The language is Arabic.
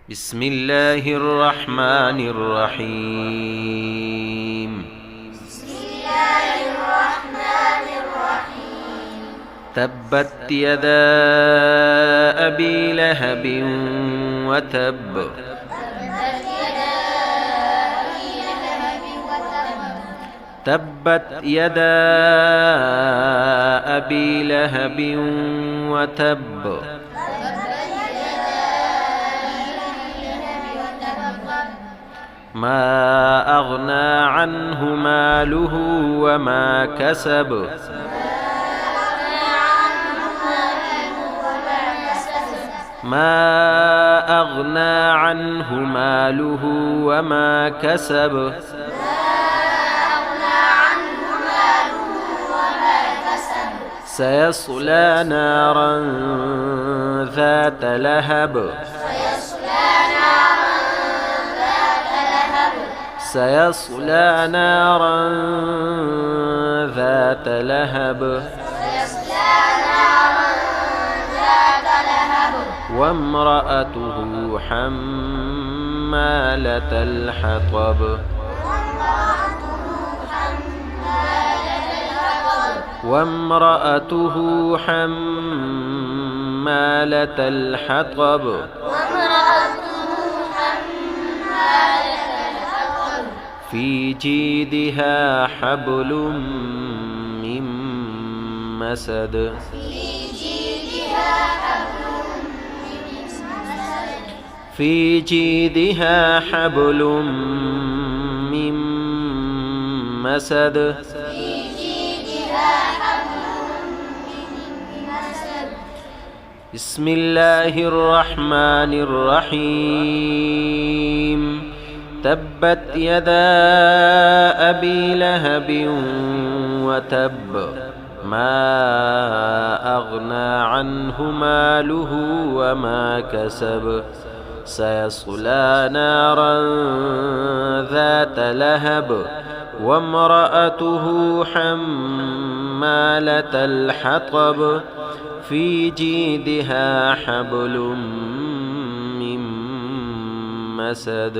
بسم الله الرحمن الرحيم. بسم الله الرحمن الرحيم. تبت يدا أبي لهب وتب. تبت يدا أبي لهب وتب. ما أغنى عنه ماله وما كسب. ما أغنى عنه ماله وما كسب. سيصلى نارا ذات لهب. سيصلى نارا ذات لهب. وامرأته حمالة الحطب. وامرأته حمالة الحطب. في جيدها حبل من مسد. في جيدها حبل من مسد. بسم الله الرحمن الرحيم. تبت يدا أبي لهب وتب. ما أغنى عنه ماله وما كسب. سيصلى نارا ذات لهب. وامرأته حمالة الحطب. في جيدها حبل من مسد.